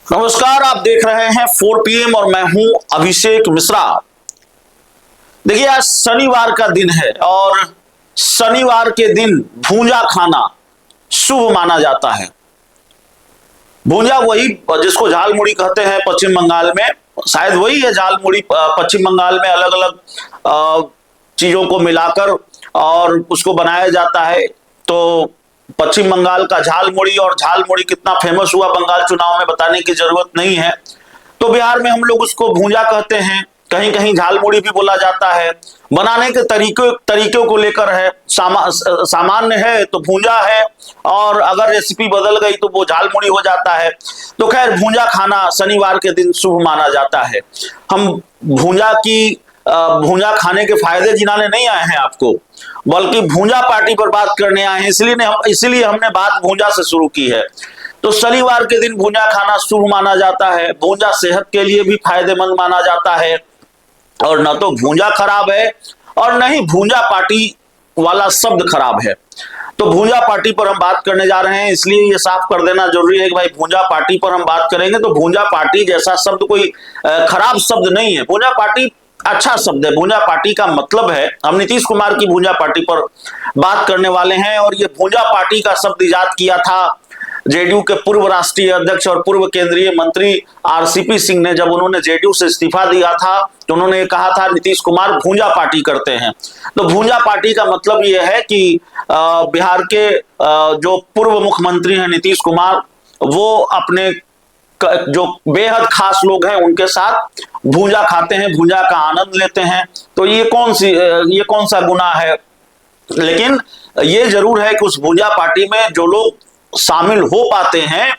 नमस्कार, आप देख रहे हैं 4 PM और मैं हूं अभिषेक मिश्रा। देखिए, आज शनिवार का दिन है और शनिवार के दिन भूंजा खाना शुभ माना जाता है। भूंजा वही जिसको झाल मुड़ी कहते हैं पश्चिम बंगाल में, शायद वही है झाल मुड़ी। पश्चिम बंगाल में अलग अलग चीजों को मिलाकर और उसको बनाया जाता है। तो पश्चिम बंगाल का झाल मुड़ी और झाल मुड़ी कितना फेमस हुआ बंगाल चुनाव में बताने की जरूरत नहीं है। तो बिहार में हम लोग उसको भूंजा कहते हैं, कहीं कहीं झाल मुड़ी भी बोला जाता है। बनाने के तरीकों को लेकर है, सामान्य है तो भूंजा है और अगर रेसिपी बदल गई तो वो झाल मुड़ी हो जाता है। तो खैर, भूंजा खाना शनिवार के दिन शुभ माना जाता है। हम भूंजा खाने के फायदे गिनाने नहीं आए हैं आपको, बल्कि भूंजा पार्टी पर बात करने आए हैं। इसलिए हमने बात भूंजा से शुरू की है। तो शनिवार के दिन भूंजा खाना शुभ माना जाता है। भूंजा सेहत के लिए भी फायदेमंद माना जाता है और न तो भूंजा खराब है और न ही भूंजा पार्टी वाला शब्द खराब है। तो भूंजा पार्टी पर हम बात करने जा रहे हैं, इसलिए ये साफ कर देना जरूरी है कि भाई भूंजा पार्टी पर हम बात करेंगे तो भूंजा पार्टी जैसा शब्द कोई खराब शब्द नहीं है। भूंजा पार्टी अच्छा शब्द है। भूंजा पार्टी का मतलब है, हम नीतीश कुमार की भूंजा पार्टी पर बात करने वाले हैं। और ये भूंजा पार्टी का शब्द इजाद किया था जेडीयू के पूर्व राष्ट्रीय अध्यक्ष और पूर्व केंद्रीय मंत्री आरसीपी सिंह ने। जब उन्होंने जेडीयू से इस्तीफा दिया था तो उन्होंने कहा था नीतीश कुमार भूंजा पार्टी करते हैं। तो भूंजा पार्टी का मतलब यह है कि बिहार के जो पूर्व मुख्यमंत्री हैं नीतीश कुमार, वो अपने जो बेहद खास लोग हैं उनके साथ भूंजा खाते हैं, भूंजा का आनंद लेते हैं। तो ये कौन सा गुनाह है। लेकिन ये जरूर है कि उस भूंजा पार्टी में जो लोग शामिल हो पाते हैं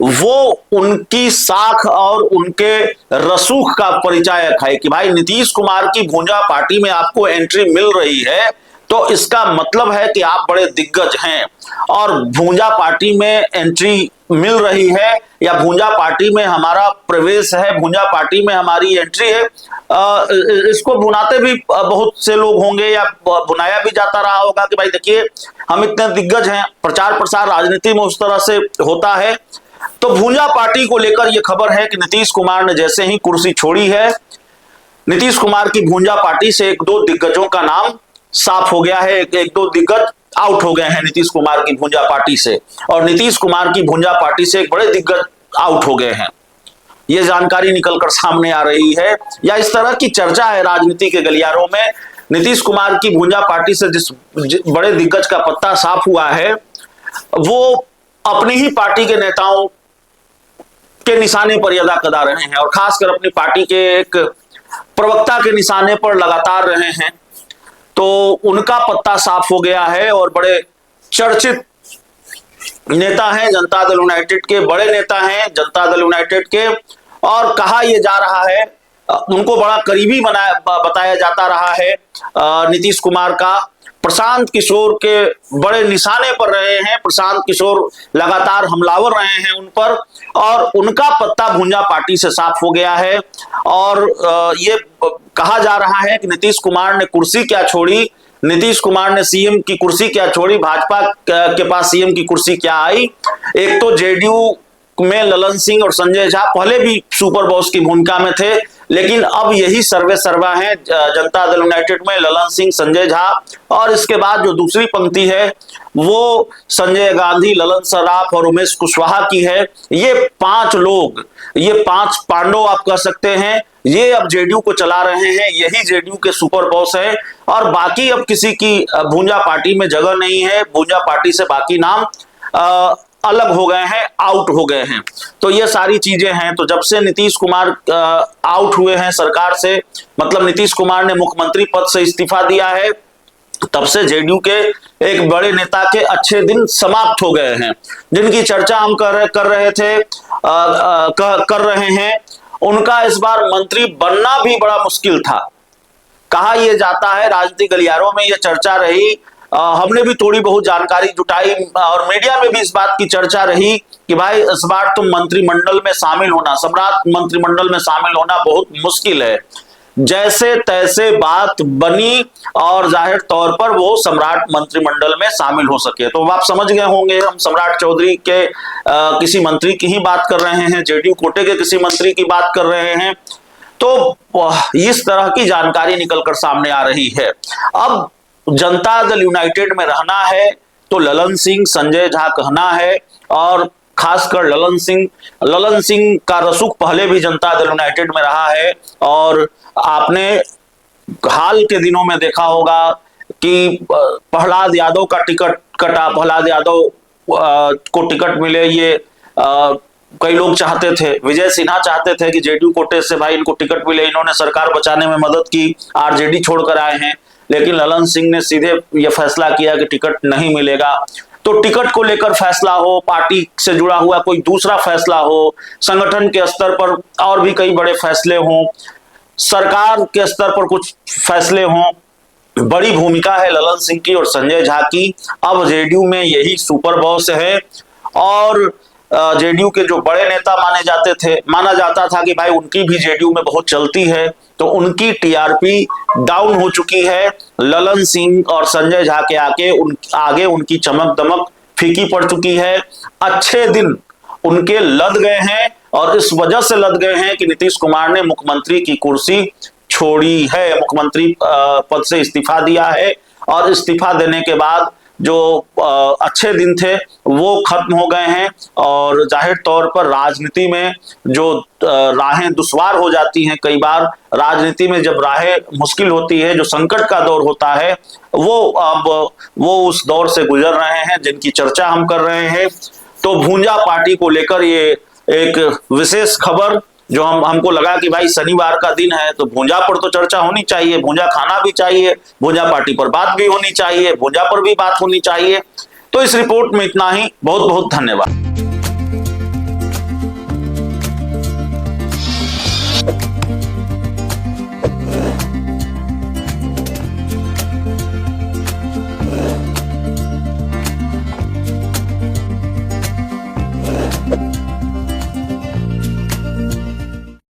वो उनकी साख और उनके रसूख का परिचायक है कि भाई नीतीश कुमार की भूंजा पार्टी में आपको एंट्री मिल रही है तो इसका मतलब है कि आप बड़े दिग्गज हैं। और भूंजा पार्टी में एंट्री मिल रही है या भूंजा पार्टी में हमारा प्रवेश है, भूंजा पार्टी में हमारी एंट्री है, इसको भुनाते भी बहुत से लोग होंगे या भुनाया भी जाता रहा होगा कि भाई देखिए हम इतने दिग्गज हैं। प्रचार प्रसार राजनीति में उस तरह से होता है। तो भूंजा पार्टी को लेकर यह खबर है कि नीतीश कुमार ने जैसे ही कुर्सी छोड़ी है, नीतीश कुमार की भूंजा पार्टी से एक दो दिग्गजों का नाम साफ हो गया है। एक दो दिग्गज आउट हो गए हैं नीतीश कुमार की भूंजा पार्टी से, और नीतीश कुमार की भूंजा पार्टी से एक बड़े दिग्गज आउट हो गए हैं। यह जानकारी निकलकर सामने आ रही है या इस तरह की चर्चा है राजनीति के गलियारों में। नीतीश कुमार की भूंजा पार्टी से जिस बड़े दिग्गज का पत्ता साफ हुआ है वो अपनी ही पार्टी के नेताओं के निशाने पर यदा कदा रहे हैं और खासकर अपनी पार्टी के एक प्रवक्ता के निशाने पर लगातार रहे हैं। तो उनका पत्ता साफ हो गया है और बड़े चर्चित नेता हैं जनता दल यूनाइटेड के, बड़े नेता हैं जनता दल यूनाइटेड के। और कहा यह जा रहा है, उनको बड़ा करीबी बताया जाता रहा है नीतीश कुमार का। प्रशांत किशोर के बड़े निशाने पर रहे हैं, प्रशांत किशोर लगातार हमलावर रहे हैं उन पर, और उनका पत्ता भूंजा पार्टी से साफ हो गया है। और ये कहा जा रहा है कि नीतीश कुमार ने कुर्सी क्या छोड़ी, नीतीश कुमार ने सीएम की कुर्सी क्या छोड़ी, भाजपा के पास सीएम की कुर्सी क्या आई। एक तो जेडीयू में ललन सिंह और संजय झा पहले भी सुपर बॉस की भूमिका में थे, लेकिन अब यही सर्वे सर्वा है जनता दल यूनाइटेड में ललन सिंह, संजय झा, और इसके बाद जो दूसरी पंक्ति है वो संजय गांधी, ललन सराफ और उमेश कुशवाहा की है। ये पांच लोग, ये पांच पांडव आप कह सकते हैं, ये अब जेडीयू को चला रहे हैं। यही जेडीयू के सुपर बॉस है और बाकी अब किसी की भूंजा पार्टी में जगह नहीं है। भूंजा पार्टी से बाकी नाम अलग हो गए हैं, आउट हो गए हैं। तो ये सारी चीजें हैं। तो जब से नीतीश कुमार आउट हुए हैं सरकार से, मतलब नीतीश कुमार ने मुख्यमंत्री पद से इस्तीफा दिया है, तब से जेडीयू के एक बड़े नेता के अच्छे दिन समाप्त हो गए हैं। जिनकी चर्चा हम कर रहे हैं उनका इस बार मंत्री बनना भी बड़ा मुश्किल था। कहा यह जाता है, राजनीतिक गलियारों में यह चर्चा रही, हमने भी थोड़ी बहुत जानकारी जुटाई और मीडिया में भी इस बात की चर्चा रही कि भाई इस बार तुम मंत्रिमंडल में शामिल होना, सम्राट मंत्रिमंडल में शामिल होना बहुत मुश्किल है। जैसे तैसे बात बनी और जाहिर तौर पर वो सम्राट मंत्रिमंडल में शामिल हो सके। तो आप समझ गए होंगे हम सम्राट चौधरी के किसी मंत्री की ही बात कर रहे हैं, जेडीयू कोटे के किसी मंत्री की बात कर रहे हैं। तो इस तरह की जानकारी निकलकर सामने आ रही है। अब जनता दल यूनाइटेड में रहना है तो ललन सिंह, संजय झा कहना है, और खासकर ललन सिंह का रसूख पहले भी जनता दल यूनाइटेड में रहा है। और आपने हाल के दिनों में देखा होगा कि प्रहलाद यादव का टिकट कटा, प्रहलाद यादव को टिकट मिले, ये कई लोग चाहते थे। विजय सिन्हा चाहते थे कि जेडीयू कोटे से भाई इनको टिकट मिले, इन्होंने सरकार बचाने में मदद की, आरजेडी छोड़कर आए हैं। लेकिन ललन सिंह ने सीधे यह फैसला किया कि टिकट नहीं मिलेगा। तो टिकट को लेकर फैसला हो, पार्टी से जुड़ा हुआ कोई दूसरा फैसला हो, संगठन के स्तर पर और भी कई बड़े फैसले हों, सरकार के स्तर पर कुछ फैसले हों, बड़ी भूमिका है ललन सिंह की और संजय झा की। अब जेडीयू में यही सुपर बॉस है। और जेडीयू के जो बड़े नेता माना जाता था कि भाई उनकी भी जेडीयू में बहुत चलती है, तो उनकी टीआरपी डाउन हो चुकी है। ललन सिंह और संजय झा के आगे उनकी चमक दमक फीकी पड़ चुकी है। अच्छे दिन उनके लद गए हैं, और इस वजह से लद गए हैं कि नीतीश कुमार ने मुख्यमंत्री की कुर्सी छोड़ी है, मुख्यमंत्री पद से इस्तीफा दिया है। और इस्तीफा देने के बाद जो अच्छे दिन थे वो खत्म हो गए हैं। और जाहिर तौर पर राजनीति में जो राहें दुश्वार हो जाती हैं, कई बार राजनीति में जब राहें मुश्किल होती है, जो संकट का दौर होता है, वो उस दौर से गुजर रहे हैं जिनकी चर्चा हम कर रहे हैं। तो भूंजा पार्टी को लेकर ये एक विशेष खबर, जो हमको लगा कि भाई शनिवार का दिन है तो भूंजा पर तो चर्चा होनी चाहिए, भूंजा खाना भी चाहिए, भूंजा पार्टी पर बात भी होनी चाहिए, भूंजा पर भी बात होनी चाहिए। तो इस रिपोर्ट में इतना ही। बहुत बहुत धन्यवाद।